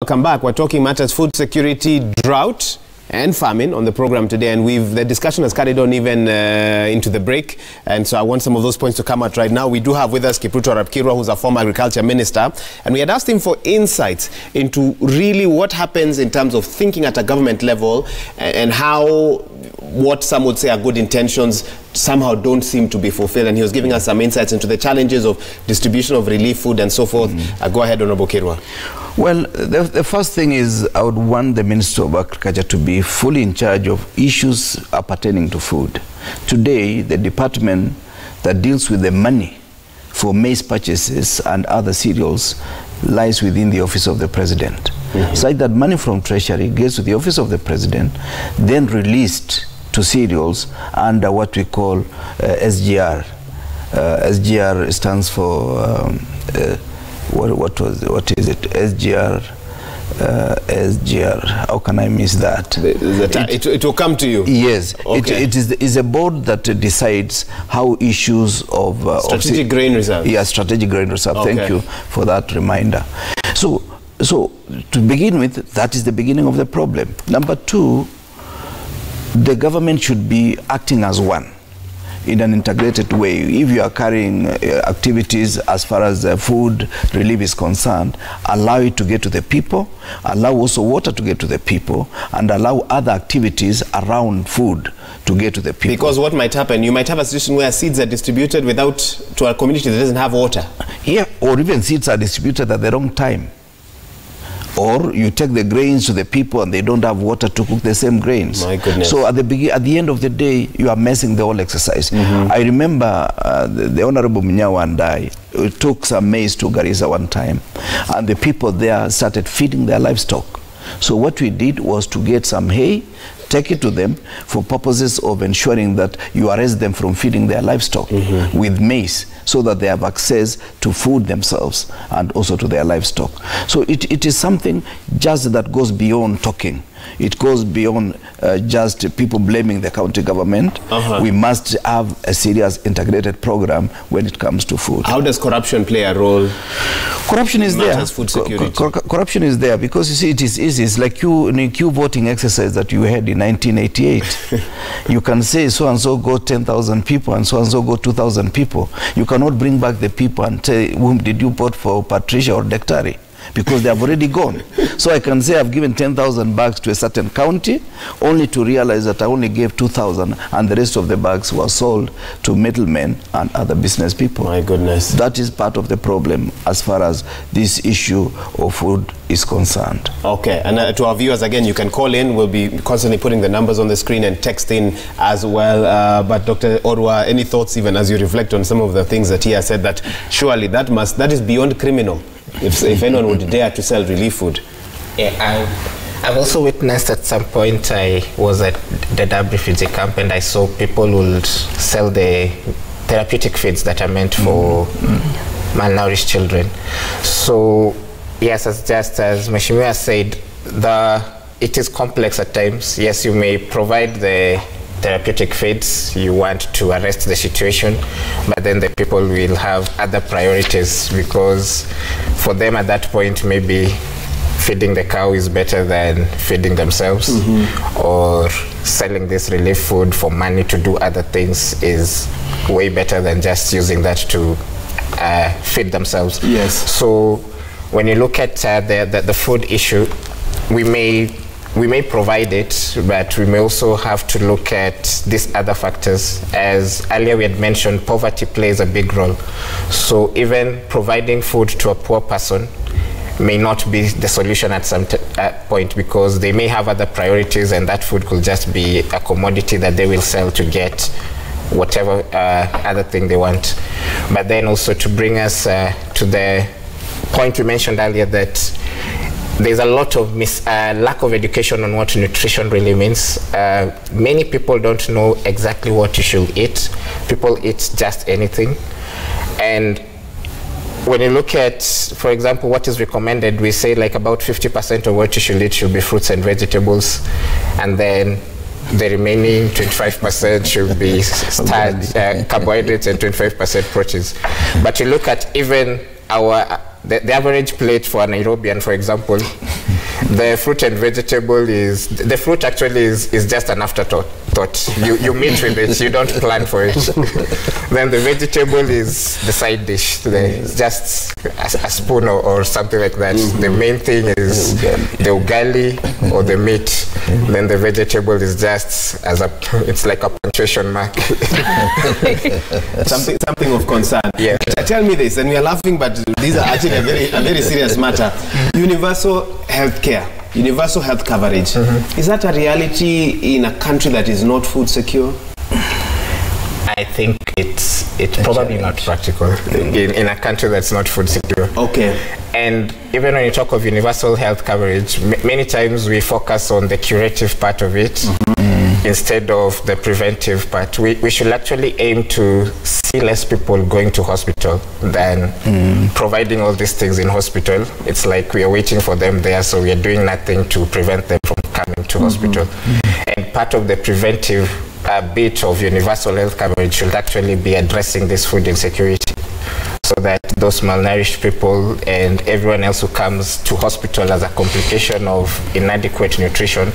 Welcome back. We're talking matters food security, drought and famine on the program today, and the discussion has carried on even into the break, and so I want some of those points to come out right now. We do have with us Kipruto Rapkirwa, who's a former agriculture minister, and we had asked him for insights into really what happens in terms of thinking at a government level and how what some would say are good intentions somehow don't seem to be fulfilled, and he was giving us some insights into the challenges of distribution of relief food and so forth. Go ahead, Honorable Kirwa. Well, the first thing is I would want the Minister of Agriculture to be fully in charge of issues pertaining to food. Today, the department that deals with the money for maize purchases and other cereals lies within the office of the President. So that money from Treasury gets to the office of the President, then released to cereals under what we call SGR. SGR stands for what is it? SGR. SGR. How can I miss that? It will come to you. Yes. Okay. It is a board that decides how issues of strategic grain reserve. Yeah, strategic grain reserve. Okay. Thank you for that reminder. So to begin with, that is the beginning of the problem. Number two, the government should be acting as one in an integrated way. If you are carrying activities as far as food relief is concerned, allow it to get to the people, allow also water to get to the people, and allow other activities around food to get to the people. Because what might happen, you might have a situation where seeds are distributed to a community that doesn't have water. Yeah, or even seeds are distributed at the wrong time. Or you take the grains to the people and they don't have water to cook the same grains. My goodness. So at the end of the day, you are messing the whole exercise. I remember the Honorable Munyawa and I took some maize to Garissa one time, and the people there started feeding their livestock. So what we did was to get some hay, take it to them for purposes of ensuring that you arrest them from feeding their livestock with maize, so that they have access to food themselves and also to their livestock. So it is something just that goes beyond talking. It goes beyond just people blaming the county government. We must have a serious integrated program when it comes to food. How does corruption play a role? Corruption is there. Food security. Corruption is there because, you see, it is easy. It's like in a Q voting exercise that you had in 1988. You can say so-and-so got 10,000 people and so-and-so got 2,000 people. You cannot bring back the people and say, whom did you vote for, Patricia or Daktari? Because they have already gone. So I can say I've given 10,000 bags to a certain county, only to realize that I only gave 2,000 and the rest of the bags were sold to middlemen and other business people. My goodness. That is part of the problem as far as this issue of food is concerned. Okay, and to our viewers, again, you can call in. We'll be constantly putting the numbers on the screen and text in as well. But Dr. Orwa, any thoughts even as you reflect on some of the things that he has said, that surely that is beyond criminal? If anyone would dare to sell relief food. Yeah, I've also witnessed at some point, I was at the Dab refugee camp and I saw people would sell the therapeutic feeds that are meant for malnourished children. So yes, just as Mheshimiwa said, it is complex at times. Yes, you may provide the therapeutic feeds, you want to arrest the situation, but then the people will have other priorities, because for them at that point maybe feeding the cow is better than feeding themselves, or selling this relief food for money to do other things is way better than just using that to feed themselves. Yes. So when you look at the food issue, we may provide it, but we may also have to look at these other factors. As earlier we had mentioned, poverty plays a big role. So even providing food to a poor person may not be the solution at some point, because they may have other priorities and that food could just be a commodity that they will sell to get whatever other thing they want. But then also to bring us to the point we mentioned earlier, that there's a lot of lack of education on what nutrition really means. Many people don't know exactly what you should eat. People eat just anything. And when you look at, for example, what is recommended, we say like about 50% of what you should eat should be fruits and vegetables. And then the remaining 25% should be carbohydrates and 25% proteins. But you look at even the average plate for a Nairobian, for example, The fruit and vegetable is, the fruit actually is just an afterthought. You meet with it, you don't plan for it. Then the vegetable is the side dish. It's just a spoon or something like that. The main thing is the ugali or the meat. Then the vegetable is just it's like a punctuation mark. something of concern. Yeah. Tell me this, and we are laughing, but these are actually a very serious matter. Universal health care, universal health coverage. Is that a reality in a country that is not food secure? I think it's probably not practical in a country that's not food secure. Okay. And even when you talk of universal health coverage, many times we focus on the curative part of it instead of the preventive part. We should actually aim to see less people going to hospital than providing all these things in hospital. It's like we are waiting for them there, so we are doing nothing to prevent them from coming to hospital. And part of the preventive bit of universal health coverage should actually be addressing this food insecurity, so that those malnourished people and everyone else who comes to hospital as a complication of inadequate nutrition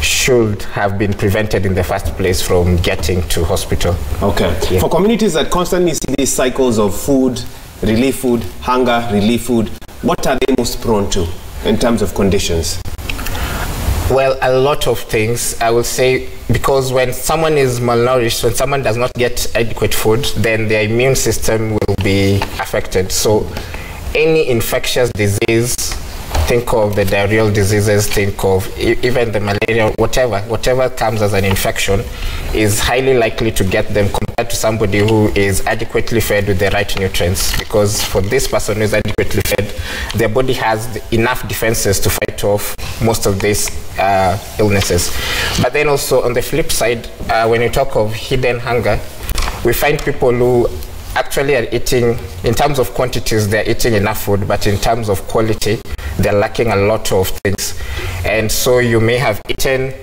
should have been prevented in the first place from getting to hospital. Okay. Yeah. For communities that constantly see these cycles of food, relief food, hunger, relief food, what are they most prone to in terms of conditions? Well, a lot of things, I will say, because when someone is malnourished, when someone does not get adequate food, then their immune system will be affected. So any infectious disease, think of the diarrheal diseases, think of even the malaria, whatever comes as an infection is highly likely to get them compared to somebody who is adequately fed with the right nutrients. Because for this person who is adequately fed, their body has enough defenses to fight off most of these illnesses. But then also on the flip side, when you talk of hidden hunger, we find people who actually are eating, in terms of quantities, they're eating enough food, but in terms of quality, they're lacking a lot of things. And so you may have eaten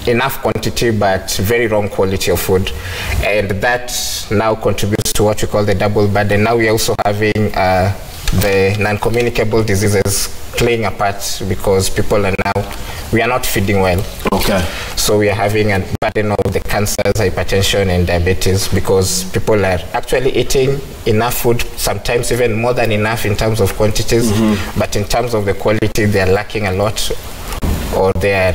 enough quantity, but very wrong quality of food. And that now contributes to what we call the double burden. Now we're also having the non-communicable diseases playing a part, because people are now, we are not feeding well. Okay. So we are having a burden of the cancers, hypertension, and diabetes, because people are actually eating enough food, sometimes even more than enough in terms of quantities, but in terms of the quality, they are lacking a lot, or they are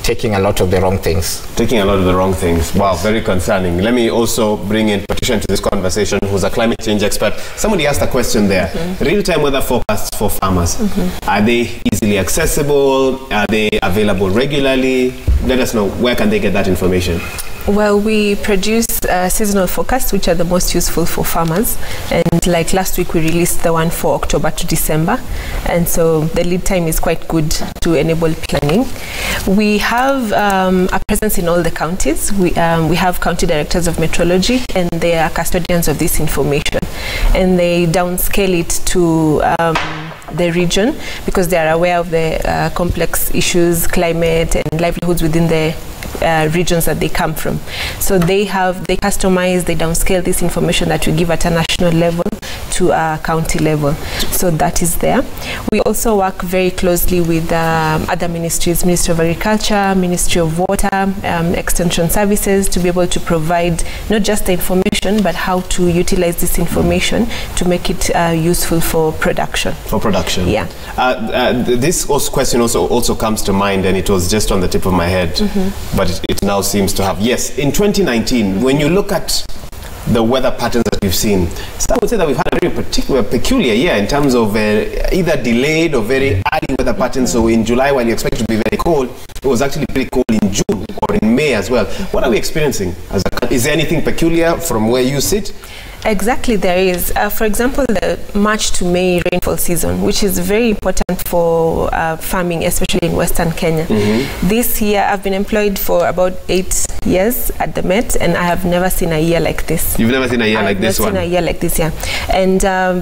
taking a lot of the wrong things. Taking a lot of the wrong things. Wow, very concerning. Let me also bring in Patricia into this conversation, who's a climate change expert. Somebody asked a question there. Real-time weather forecasts for farmers. Are they easily accessible? Are they available regularly? Let us know, where can they get that information? Well, we produce seasonal forecasts, which are the most useful for farmers. And like last week, we released the one for October to December. And so the lead time is quite good to enable planning. We have a presence in all the counties. We have county directors of meteorology, and they are custodians of this information. And they downscale it to the region, because they are aware of the complex issues, climate and livelihoods within the regions that they come from. So they customize, they downscale this information that we give at a national level to a county level. So that is there. We also work very closely with other ministries, Ministry of Agriculture, Ministry of Water, Extension Services, to be able to provide not just the information, but how to utilize this information to make it useful for production. For production. Yeah. This question also comes to mind, and it was just on the tip of my head, but it now seems to have. Yes, in 2019, when you look at the weather patterns that we've seen, some would say that we've had a very peculiar year in terms of either delayed or very early weather patterns. So in July, when you expect it to be very cold, it was actually pretty cold in June or in May as well. What are we experiencing? Is there anything peculiar from where you sit? Exactly, there is. For example, the March to May rainfall season, which is very important for farming, especially in Western Kenya. This year, I've been employed for about 8 years at the Met, and I have never seen a year like this. You've never seen a year like this one? I've never seen a year like this, yeah. And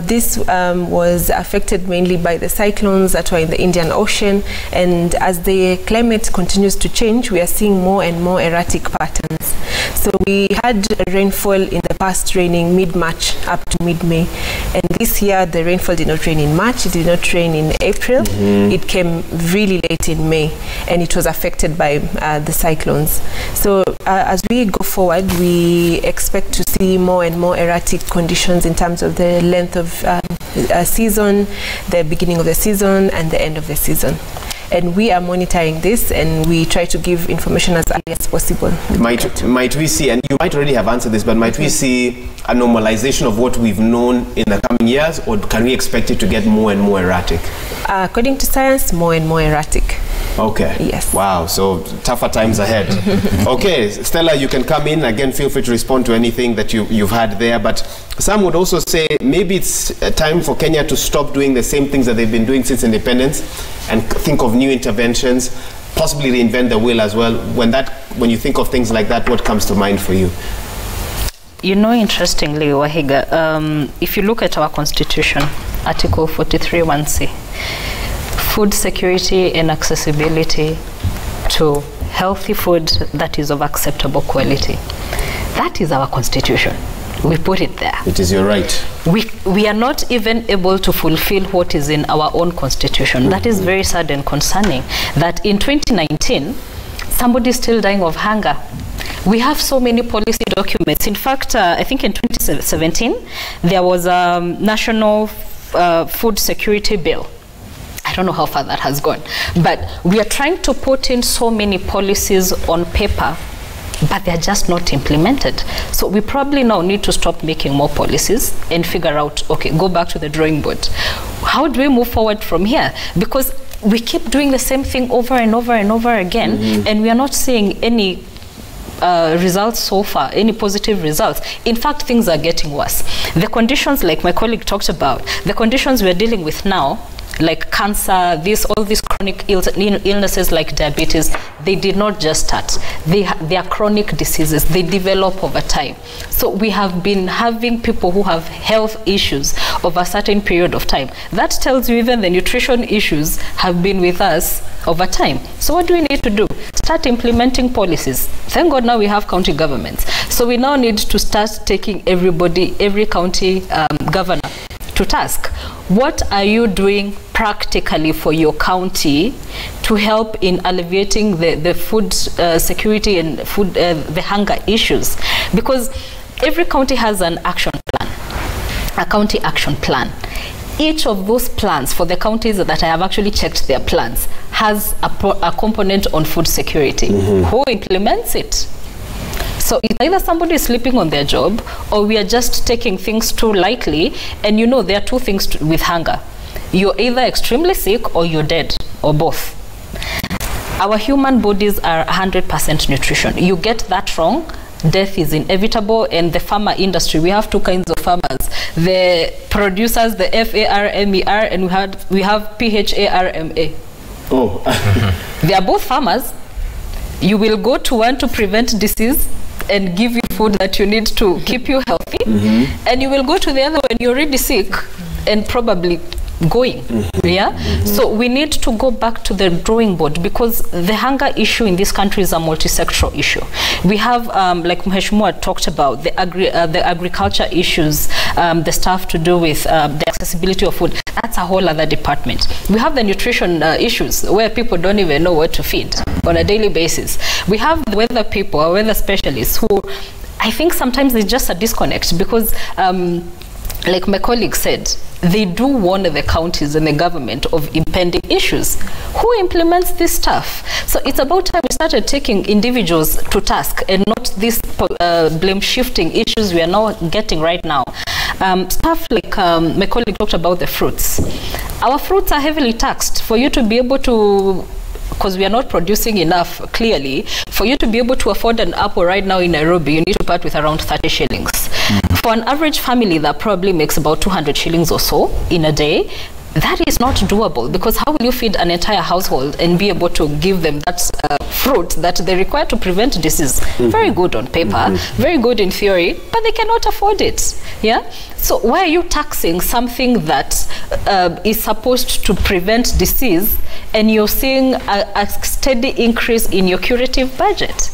this was affected mainly by the cyclones that were in the Indian Ocean. And as the climate continues to change, we are seeing more and more erratic patterns. So we had rainfall in the past raining mid-March up to mid-May. And this year, the rainfall did not rain in March, it did not rain in April. It came really late in May, and it was affected by the cyclones. So as we go forward, we expect to see more and more erratic conditions in terms of the length of season, the beginning of the season, and the end of the season. And we are monitoring this, and we try to give information as early as possible. Might we see, and you might already have answered this, but might we see a normalization of what we've known in the coming years, or can we expect it to get more and more erratic? According to science, more and more erratic. Okay. Yes. Wow, so tougher times ahead. Okay, Stella, you can come in. Again, feel free to respond to anything that you've had there. But some would also say maybe it's time for Kenya to stop doing the same things that they've been doing since independence and think of new interventions, possibly reinvent the wheel as well. When you think of things like that, what comes to mind for you? You know, interestingly, Wahiga, if you look at our constitution, Article 43(1)(c), food security and accessibility to healthy food that is of acceptable quality. That is our constitution. We put it there. It is your right. We are not even able to fulfill what is in our own constitution. That is very sad and concerning, that in 2019, somebody is still dying of hunger. We have so many policy documents. In fact, I think in 2017, there was a national food security bill. I don't know how far that has gone, but we are trying to put in so many policies on paper, but they're just not implemented. So we probably now need to stop making more policies and figure out, okay, go back to the drawing board. How do we move forward from here? Because we keep doing the same thing over and over and over again, and we are not seeing any results so far, any positive results. In fact, things are getting worse. The conditions, like my colleague talked about, the conditions we're dealing with now, like cancer, all these chronic illnesses like diabetes, they did not just start. They are chronic diseases. They develop over time. So we have been having people who have health issues over a certain period of time. That tells you even the nutrition issues have been with us over time. So what do we need to do? Start implementing policies. Thank God now we have county governments. So we now need to start taking every county governor to task. What are you doing practically for your county to help in alleviating the food security and the hunger issues? Because every county has an action plan, a county action plan. Each of those plans, for the counties that I have actually checked their plans, has a component on food security. Who implements it? So it's either somebody is sleeping on their job, or we are just taking things too lightly. And you know, there are two things with hunger. You're either extremely sick or you're dead, or both. Our human bodies are 100% nutrition. You get that wrong, death is inevitable. And the farmer industry, we have two kinds of farmers. The producers, the FARMER, and we have PHARMA. Oh. They are both farmers. You will go to one to prevent disease and give you food that you need to keep you healthy, and you will go to the other when you're already sick and probably going. So we need to go back to the drawing board, because the hunger issue in this country is a multi-sectoral issue. We have, like Mheshimiwa talked about, the agriculture issues, the stuff to do with the accessibility of food. That's a whole other department. We have the nutrition issues, where people don't even know what to feed on a daily basis. We have the weather people, or weather specialists, who I think sometimes there's just a disconnect, because like my colleague said, they do warn the counties and the government of impending issues. Who implements this stuff? So it's about time we started taking individuals to task, and not these blame shifting issues we are now getting right now. Stuff like my colleague talked about the fruits. Our fruits are heavily taxed. For you to be able to, because we are not producing enough, clearly, for you to be able to afford an apple right now in Nairobi, you need to part with around 30 shillings. For an average family that probably makes about 200 shillings or so in a day, that is not doable, because how will you feed an entire household and be able to give them that fruit that they require to prevent disease? Very good on paper, very good in theory, but they cannot afford it. Yeah. So why are you taxing something that is supposed to prevent disease, and you're seeing a steady increase in your curative budget?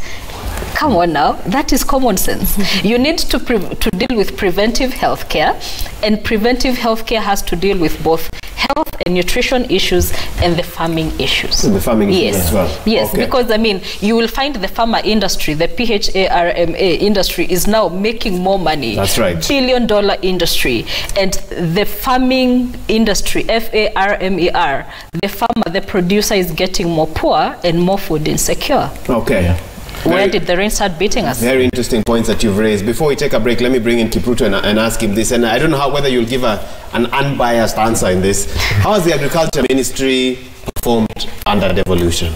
Come on now, that is common sense. You need to deal with preventive health care, and preventive health care has to deal with both health and nutrition issues and the farming issues. The farming issues as well. Yes, okay. Because I mean, you will find the farmer industry, the PHARMA industry is now making more money. That's right. $1 billion industry. And the farming industry, FARMER, the farmer, the producer is getting more poor and more food insecure. Okay. Yeah. Where did the rain start beating us? Very interesting points that you've raised. Before we take a break, let me bring in Kipruto and ask him this. And I don't know whether you'll give an unbiased answer in this. How has the Agriculture Ministry performed under devolution?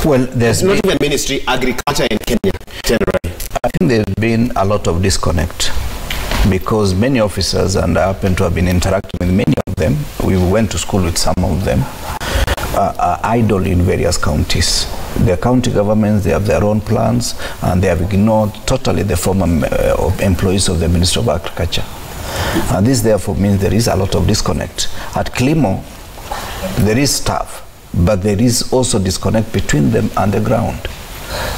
Well, there's not even ministry, agriculture in Kenya generally. I think there's been a lot of disconnect because many officers, and I happen to have been interacting with many of them, we went to school with some of them, are idle in various counties. The county governments, they have their own plans, and they have ignored totally the former employees of the Ministry of Agriculture. And this therefore means there is a lot of disconnect. At Klimo, there is staff, but there is also disconnect between them and the ground,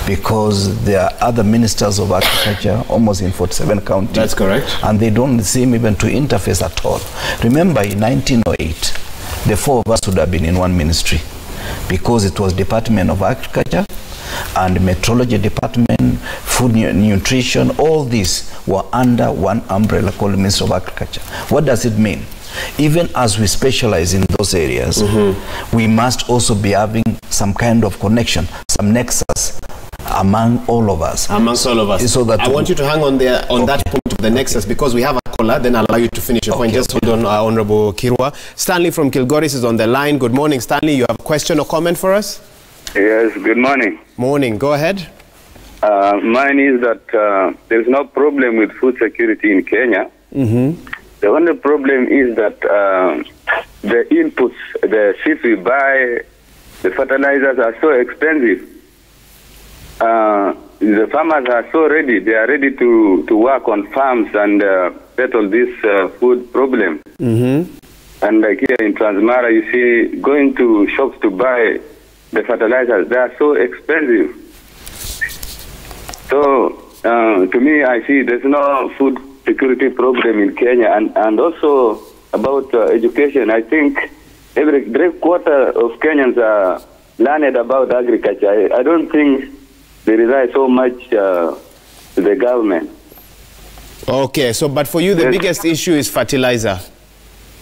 because there are other ministers of agriculture almost in 47 counties. That's correct. And they don't seem even to interface at all. Remember, in 1908, the four of us would have been in one ministry, because it was Department of Agriculture and Metrology Department, Food Nutrition, all these were under one umbrella called Ministry of Agriculture. What does it mean? Even as we specialize in those areas, we must also be having some kind of connection, some nexus among all of us. Amongst all of us. So that I want you to hang on there on that point of the nexus, because we have a caller, then I'll allow you to finish your point. Just hold on, Honorable Kirwa. Stanley from Kilgoris is on the line. Good morning, Stanley. You have a question or comment for us? Yes, good morning. Morning. Go ahead. Mine is that there's no problem with food security in Kenya. The only problem is that the inputs, the seeds we buy, the fertilizers are so expensive. The farmers are so ready. They are ready to work on farms and settle this food problem. And like here in Transmara, you see, going to shops to buy the fertilizers, they are so expensive. So, to me, I see there's no food security problem in Kenya. And also about education, I think every quarter of Kenyans are learned about agriculture. I don't think they rely so much to the government. Okay, so but for you, the biggest issue is fertilizer.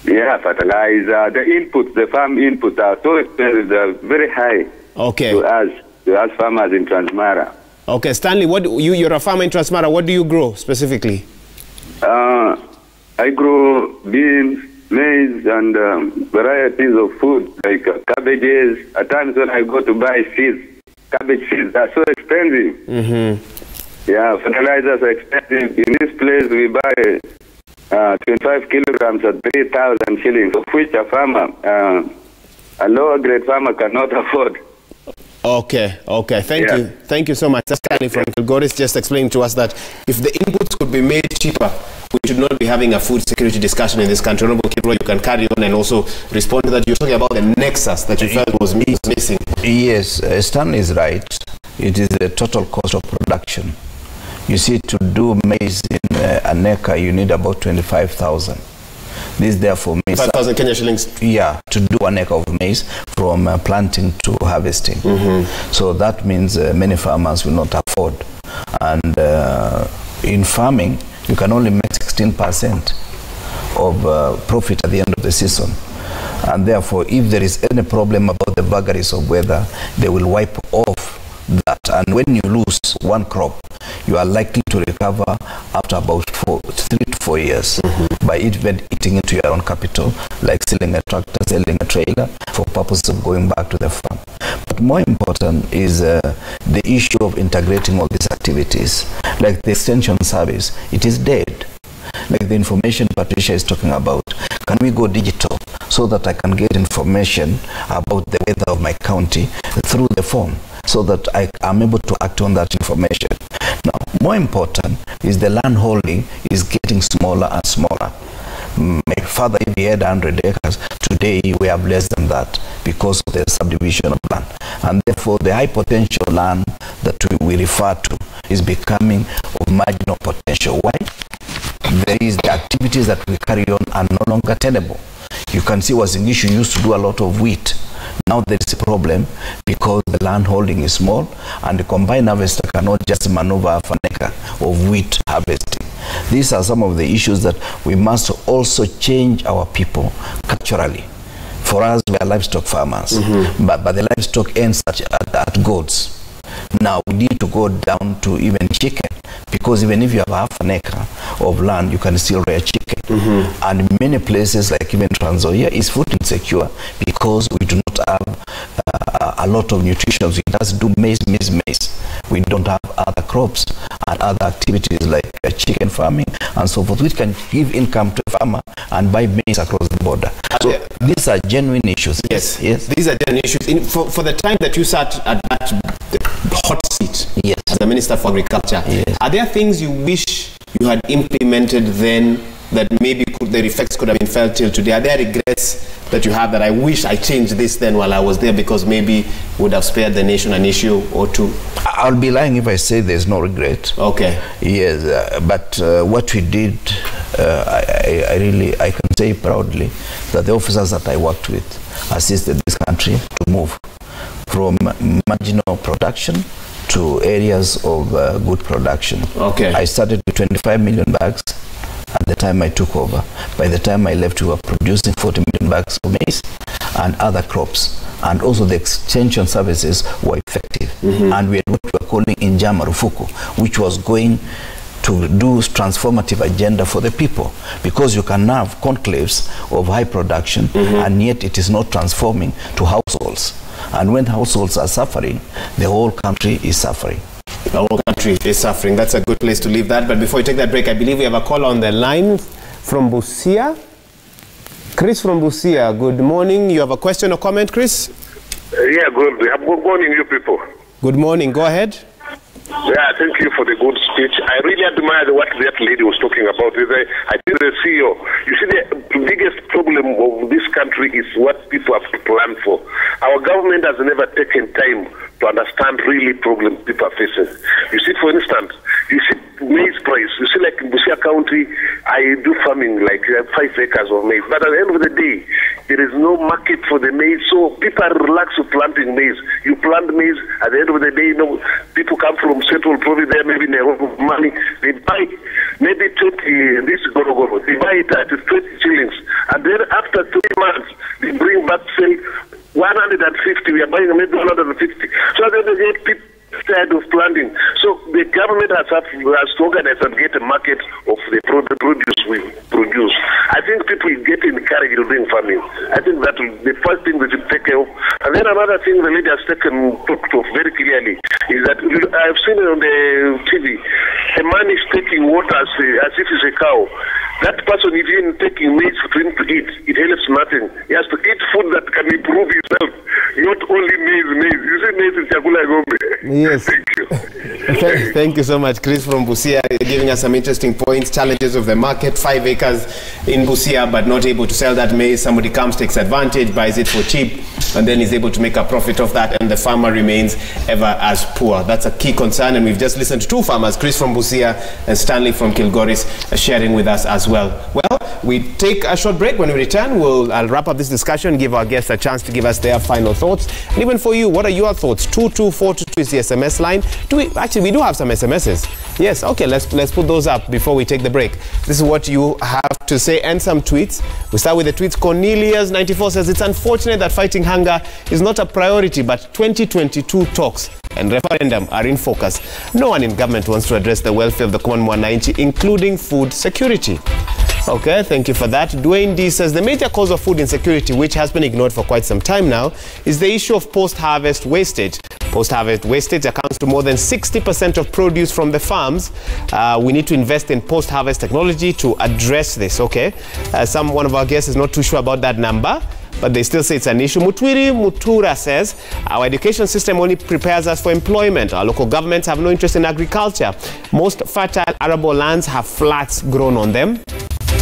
Yeah, fertilizer. The inputs, the farm inputs are so expensive, they're very high. Okay. To us farmers in Transmara. Okay, Stanley, you're a farmer in Transmara. What do you grow specifically? I grow beans, maize, and varieties of food like cabbages. At times when I go to buy seeds, cabbage seeds are so expensive. Yeah, fertilizers are expensive. In this place, we buy 25 kilograms at 3,000 shillings, of which a farmer, a lower grade farmer cannot afford. Okay. Thank you so much. That's Stanley from Kilgoris just explained to us that if the inputs could be made cheaper, we should not be having a food security discussion in this country. Honorable Kirwa, you can carry on and also respond to that. You're talking about the nexus that you felt was missing. Yes, Stanley is right. It is the total cost of production. You see, to do maize in an acre, you need about 25,000. This therefore means 5,000 Kenya shillings. Yeah, to do an acre of maize from planting to harvesting. So that means many farmers will not afford. And in farming, you can only make 16% of profit at the end of the season. And therefore, if there is any problem about the vagaries of weather, they will wipe off that. And when you lose one crop, you are likely to recover after about 3 to 4 years by even eating into your own capital, like selling a tractor, selling a trailer for purposes of going back to the farm. But more important is the issue of integrating all these activities. Like the extension service, it is dead. Like the information Patricia is talking about, can we go digital so that I can get information about the weather of my county through the phone, so that I am able to act on that information? Now, more important is the land holding is getting smaller and smaller. My father, if he had 100 acres, today we have less than that because of the subdivision of land. And therefore, the high potential land that we refer to is becoming of marginal potential. Why? There is the activities that we carry on are no longer tenable. You can see Wazingishu used to do a lot of wheat. Now there is a problem because the land holding is small and the combined harvester cannot just maneuver half an acre of wheat harvesting. These are some of the issues that we must also change our people culturally. For us, we are livestock farmers, but the livestock ends at goats. Now we need to go down to even chicken, because even if you have half an acre of land, you can still rear chicken. And in many places, like even Trans Nzoia, is food insecure because we do not have a lot of nutrition. We just do maize. We don't have other crops and other activities like chicken farming and so forth, which can give income to a farmer and buy maize across the border. So these are genuine issues. Yes, these are genuine issues. For the time that you sat at that hot seat as the Minister for Agriculture, are there things you wish you had implemented then that maybe the effects could have been felt till today? Are there regrets that you have that I wish I changed this then while I was there, because maybe would have spared the nation an issue or two? I'll be lying if I say there's no regret. Okay. Yes, but what we did, I can say proudly that the officers that I worked with assisted this country to move from marginal production to areas of good production. Okay. I started with 25 million bags at the time I took over. By the time I left, we were producing 40 million bags of maize and other crops. And also the extension services were effective. And we had what we were calling Injama Rufuku, which was going to do transformative agenda for the people, because you can have conclaves of high production and yet it is not transforming to households. And when households are suffering, the whole country is suffering. The whole country is suffering. That's a good place to leave that. But before we take that break, I believe we have a call on the line from Busia. Chris from Busia, good morning. You have a question or comment, Chris? Yeah, good morning, you people. Good morning. Go ahead. Yeah, thank you for the good speech. I really admire what that lady was talking about. I think the CEO, you see, the biggest problem of this country is what people have to plan for. Our government has never taken time to understand really problem people are facing. You see, for instance, you see maize price. You see, like in Busia County, I do farming, like 5 acres of maize. But at the end of the day, there is no market for the maize, so people are relaxed with planting maize. You plant maize, at the end of the day, people come from Central Province, there maybe they have money, they buy maybe 20, this goro, they buy it at 20 shillings, and then after 3 months, they bring back, say, 150, we are buying maybe 150. So then they get people tired of planting. So the government has to organize and get a market of the produce we produce. I think people get encouraged to doing farming. I think that the first thing we should take care of. And then another thing the lady has talked of very clearly is that I've seen it on the TV. A man is taking water as if it's a cow. That person is even taking maize for him to eat. It helps nothing. He has to eat food that can improve his health, not only maize. You see maize is chakula gombe. Yes. Thank you. Thank you so much, Chris from Busia, giving us some interesting points. Challenges of the market: 5 acres in Busia, but not able to sell that maize. Somebody comes, takes advantage, buys it for cheap, and then is able to make a profit of that, and the farmer remains ever as poor. That's a key concern, and we've just listened to 2 farmers, Chris from Busia and Stanley from Kilgoris, sharing with us as well. Well, we take a short break. When we return, I'll wrap up this discussion, give our guests a chance to give us their final thoughts. And even for you, what are your thoughts? 22422 is the SMS line. We do have some SMSs. Yes, okay, let's put those up before we take the break. This is what you have to say, and some tweets. We start with the tweets. Cornelius94 says, it's unfortunate that fighting hunger is not a priority, but 2022 talks and referendum are in focus. No one in government wants to address the welfare of the common mwananchi, including food security. Okay, thank you for that. Dwayne D says, the major cause of food insecurity, which has been ignored for quite some time now, is the issue of post-harvest wastage. Post-harvest wastage accounts to more than 60% of produce from the farms. We need to invest in post-harvest technology to address this, okay? One of our guests is not too sure about that number, but they still say it's an issue. Mutwiri Mutura says, our education system only prepares us for employment. Our local governments have no interest in agriculture. Most fertile arable lands have flats grown on them.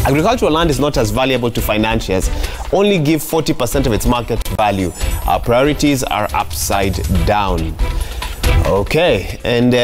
Agricultural land is not as valuable to financiers. Only give 40% of its market value. Our priorities are upside down. Okay, and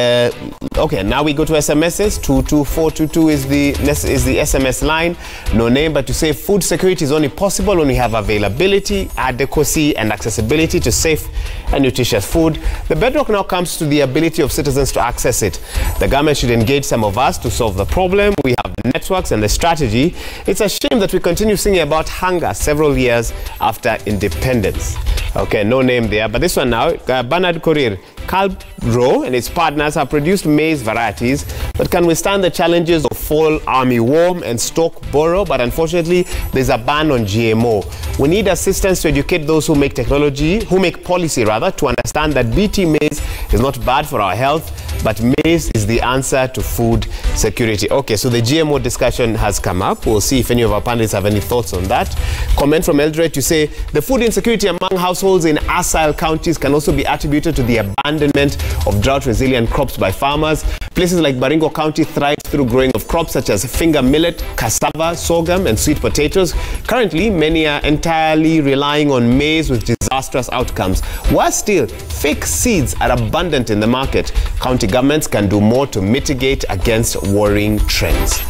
okay, now we go to SMSs. 22422 is the SMS line. No name, but to say food security is only possible when we have availability, adequacy, and accessibility to safe and nutritious food. The bedrock now comes to the ability of citizens to access it. The government should engage some of us to solve the problem. We have the networks and the strategy. It's a shame that we continue singing about hunger several years after independence. Okay, no name there, but this one now, Bernard Korir. Calbro and its partners have produced maize varieties that can withstand the challenges of fall armyworm and stalk borer, but unfortunately there's a ban on GMO. We need assistance to educate those who make policy to understand that BT maize is not bad for our health, but maize is the answer to food security. Okay, so the GMO discussion has come up. We'll see if any of our panelists have any thoughts on that. Comment from Eldred to say the food insecurity among households in Asile counties can also be attributed to the abandonment of drought-resilient crops by farmers. Places like Baringo County thrive through growing of crops such as finger millet, cassava, sorghum, and sweet potatoes. Currently, many are entirely relying on maize with disastrous outcomes. Worse still, fake seeds are abundant in the market. County governments can do more to mitigate against worrying trends.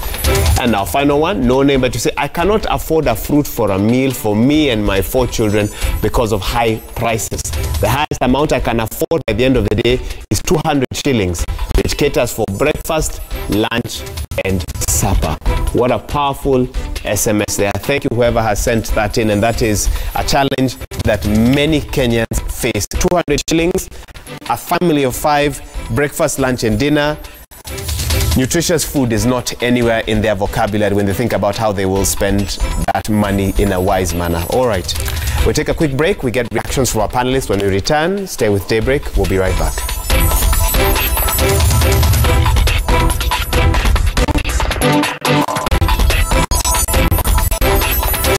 And now, final one, no name, but you say, I cannot afford a fruit for a meal for me and my 4 children because of high prices. The highest amount I can afford by the end of the day is 200 shillings, which caters for breakfast, lunch, and supper. What a powerful SMS there. Thank you, whoever has sent that in, and that is a challenge that many Kenyans face. 200 shillings, a family of 5, breakfast, lunch, and dinner. Nutritious food is not anywhere in their vocabulary when they think about how they will spend that money in a wise manner. All right, we'll take a quick break. We get reactions from our panelists when we return. Stay with Daybreak. We'll be right back.